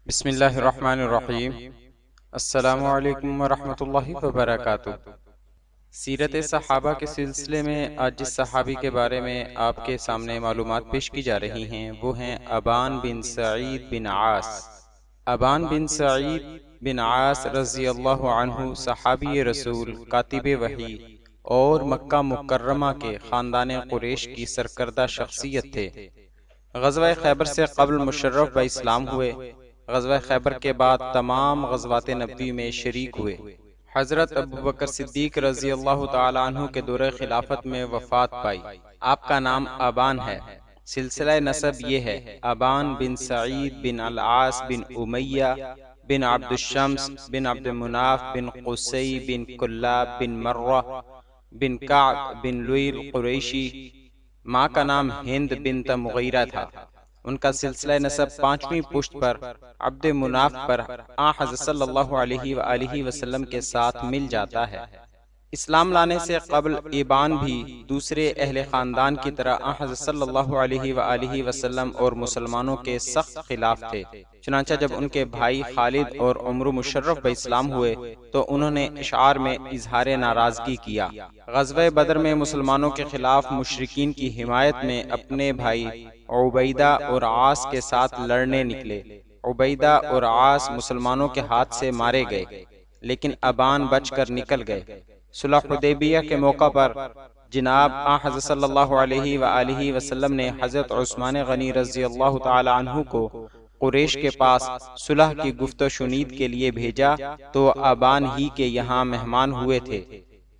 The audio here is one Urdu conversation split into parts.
بسم اللہ الرحمن الرحیم۔ السلام علیکم ورحمۃ اللہ وبرکاتہ۔ سیرت صحابہ کے سلسلے میں آج جس صحابی کے بارے میں آپ کے سامنے معلومات پیش کی جا رہی ہیں وہ ہیں ابان بن سعید بن عاص۔ ابان بن سعید بن عاص رضی اللہ عنہ صحابی رسول، کاتب وحی اور مکہ مکرمہ کے خاندان قریش کی سرکردہ شخصیت تھے۔ غزوہ خیبر سے قبل مشرف با اسلام ہوئے۔ غزوہ خیبر کے بعد تمام غزوات نبوی میں شریک ہوئے۔ حضرت ابوبکر صدیق رضی اللہ تعالی عنہ کے دور خلافت میں وفات پائی۔ آپ کا نام ابان ہے۔ سلسلہ نسب یہ ہے: ابان بن سعید بن العاص بن امیہ بن عبد الشمس بن عبد مناف بن قصی بن کلاب بن مرہ بن کعب بن لوئی القریشی۔ ماں کا نام ہند بنت مغیرہ تھا۔ ان کا سلسلہ نسب 5ویں پشت پر عبد مناف پر حضرت صلی اللہ علیہ وآلہ وسلم کے ساتھ مل جاتا ہے۔ اسلام لانے سے قبل ابان بھی دوسرے اہل خاندان کی طرح حضرت صلی اللہ علیہ وآلہ وسلم اور مسلمانوں کے سخت خلاف تھے۔ چنانچہ جب ان کے بھائی خالد اور عمر مشرف با اسلام ہوئے تو انہوں نے اشعار میں اظہار ناراضگی کیا۔ غزوہ بدر میں مسلمانوں کے خلاف مشرکین کی حمایت میں اپنے بھائی عبیدہ اور عاص کے ساتھ لڑنے نکلے۔ عبیدہ اور عاص مسلمانوں کے ہاتھ سے مارے گئے، لیکن ابان بچ کر نکل گئے۔ صلح حدیبیہ کے موقع پر جناب حضرت صلی اللہ علیہ وآلہ وسلم نے حضرت عثمان غنی رضی اللہ تعالی عنہ کو قریش کے پاس صلح کی گفت و شنید کے لیے بھیجا تو ابان ہی کے یہاں مہمان ہوئے تھے،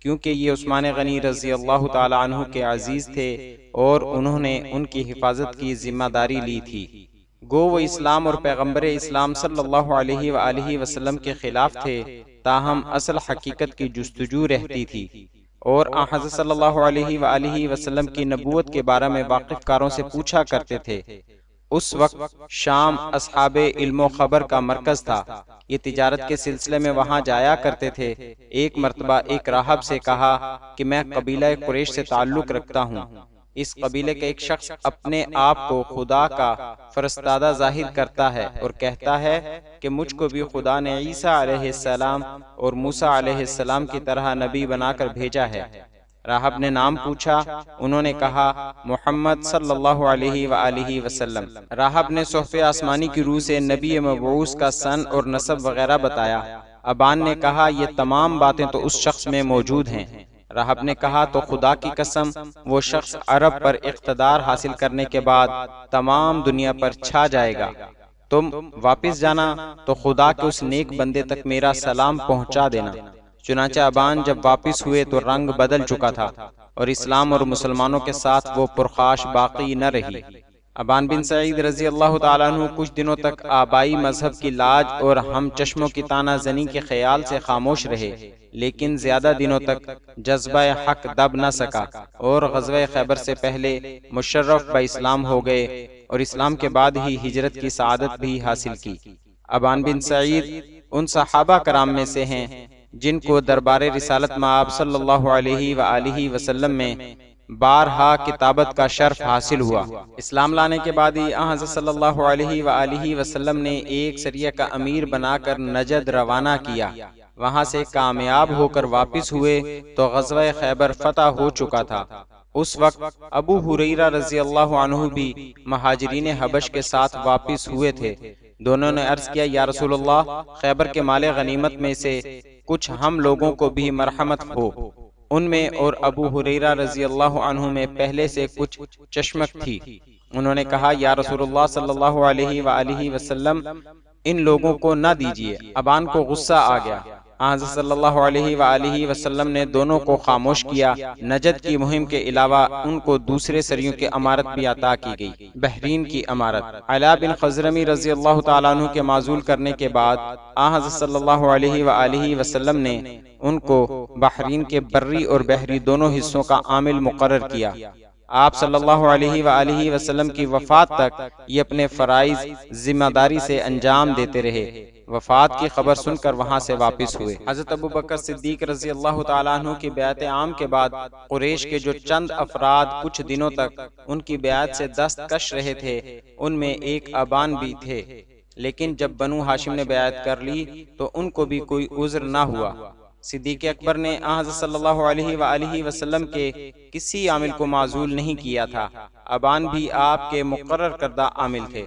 کیونکہ یہ عثمان غنی رضی اللہ تعالی عنہ کے عزیز تھے اور انہوں نے ان کی حفاظت کی ذمہ داری لی تھی۔ گو وہ اسلام اور پیغمبر اسلام صلی اللہ علیہ وآلہ وسلم کے خلاف تھے، تاہم اصل حقیقت کی جستجو رہتی تھی، اور حضرت صلی اللہ علیہ وآلہ وسلم کی نبوت کے بارے میں واقف کاروں سے پوچھا کرتے تھے۔ اس وقت شام اصحاب علم و خبر کا مرکز تھا، یہ تجارت کے سلسلے میں وہاں جایا کرتے تھے۔ ایک مرتبہ ایک راہب سے کہا کہ میں قبیلہ قریش سے تعلق رکھتا ہوں۔ اس قبیلے کا ایک شخص اپنے آپ کو خدا کا فرستادہ ظاہر کرتا ہے اور کہتا ہے کہ مجھ کو بھی خدا نے عیسیٰ علیہ السلام اور موسیٰ علیہ السلام کی طرح نبی بنا کر بھیجا ہے۔ راہب نے نام پوچھا، انہوں نے کہا محمد صلی اللہ علیہ وآلہ وسلم۔ راہب نے صحف آسمانی کی روح سے نبی مبعوث کا سن اور نسب وغیرہ بتایا۔ ابان نے کہا یہ تمام باتیں تو اس شخص میں موجود ہیں۔ راہب نے کہا تو خدا کی قسم، وہ شخص عرب پر اقتدار حاصل کرنے کے بعد تمام دنیا پر چھا جائے گا۔ تم واپس جانا تو خدا کے اس نیک بندے تک میرا سلام پہنچا دینا۔ چنانچہ ابان جب واپس ہوئے تو رنگ بدل چکا تھا اور اسلام اور مسلمانوں کے ساتھ وہ پرخاش باقی نہ رہی۔ ابان بن سعید رضی اللہ تعالیٰ عنہ کچھ دنوں تک آبائی مذہب کی لاج اور ہم چشموں کی تانہ زنی کے خیال سے خاموش رہے، لیکن زیادہ دنوں تک جذبہ حق دب نہ سکا اور غزوہ خیبر سے پہلے مشرف با اسلام ہو گئے اور اسلام کے بعد ہی ہجرت کی سعادت بھی حاصل کی۔ ابان بن سعید ان صحابہ کرام میں سے ہیں جن کو دربار رسالت مآب صلی اللہ علیہ وآلہ وسلم میں بارہا کتابت کا شرف حاصل ہوا۔ اسلام لانے کے بعد ہی حضرت صلی اللہ علیہ وآلہ وسلم نے ایک سریہ کا امیر بنا کر نجد روانہ کیا۔ وہاں سے کامیاب ہو کر واپس ہوئے تو غزوہ خیبر فتح ہو چکا تھا۔ اس وقت ابو ہریرہ رضی اللہ عنہ بھی مہاجرین حبش کے ساتھ واپس ہوئے تھے۔ دونوں نے عرض کیا یا رسول اللہ، خیبر کے مال غنیمت میں سے کچھ ہم لوگوں کو بھی مرحمت ہو۔ ان میں اور ابو ہریرہ رضی اللہ عنہ میں پہلے سے کچھ چشمک تھی۔ انہوں نے کہا یا رسول اللہ صلی اللہ علیہ وآلہ وسلم، ان لوگوں کو نہ دیجیے۔ ابان کو غصہ آ گیا۔ حضرت صلی اللہ علیہ وآلہ وسلم نے دونوں کو خاموش کیا۔ نجد کی مہم کے علاوہ ان کو دوسرے سریوں کی امارت بھی عطا کی گئی۔ بحرین کی امارت علا بن خضرمی رضی اللہ تعالیٰ عنہ کے معزول کرنے کے بعد حضرت صلی اللہ علیہ وآلہ وسلم نے ان کو بحرین کے بری اور بحری دونوں حصوں کا عامل مقرر کیا۔ آپ صلی اللہ علیہ وآلہ وسلم کی وفات تک یہ اپنے فرائض ذمہ داری سے انجام دیتے رہے۔ وفات کی خبر سن کر وہاں سے واپس ہوئے۔ حضرت ابوبکر صدیق رضی اللہ تعالیٰ عنہ کی بیعت عام کے بعد قریش کے جو چند افراد کچھ دنوں تک ان کی بیعت سے دست کش رہے تھے، ان میں ایک ابان بھی تھے، لیکن جب بنو ہاشم نے بیعت کر لی تو ان کو بھی کوئی عذر نہ ہوا۔ صدیق اکبر نے حضرت صلی اللہ علیہ وآلہ وسلم کے کسی عامل کو معزول نہیں کیا تھا، ابان بھی آپ کے مقرر کردہ عامل تھے،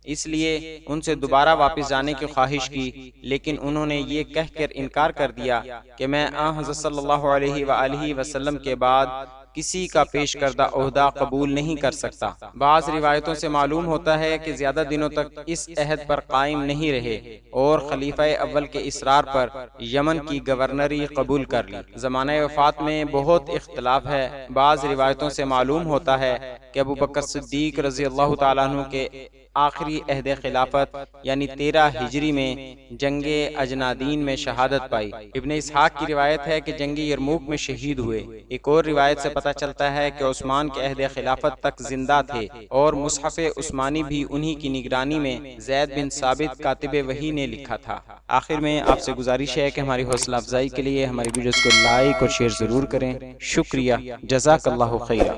اس لیے ان سے دوبارہ واپس جانے کی خواہش کی، لیکن انہوں نے یہ کہہ کر انکار کر دیا کہ میں حضرت صلی اللہ علیہ وآلہ وسلم کے بعد کسی کا پیش کردہ عہدہ قبول نہیں کر سکتا۔ بعض روایتوں سے معلوم ہوتا ہے کہ زیادہ دنوں تک اس عہد پر قائم نہیں رہے اور خلیفہ اول کے اصرار پر یمن کی گورنری قبول کر لی۔ زمانہ وفات میں بہت اختلاف ہے۔ بعض روایتوں سے معلوم ہوتا ہے کہ ابو بکر صدیق رضی اللہ تعالیٰ عنہ کے آخری عہد خلافت یعنی 13 ہجری میں جنگ اجنادین میں شہادت پائی۔ ابن اسحاق کی روایت ہے کہ جنگ یرموک میں شہید ہوئے۔ ایک اور روایت سے پتہ چلتا ہے کہ عثمان کے عہد خلافت تک زندہ تھے اور مصحف عثمانی بھی انہی کی نگرانی میں زید بن ثابت کاتب وحی نے لکھا تھا۔ آخر میں آپ سے گزارش ہے کہ ہماری حوصلہ افزائی کے لیے ہماری ویڈیوز کو لائک اور شیئر ضرور کریں۔ شکریہ، جزاک اللہ خیرہ۔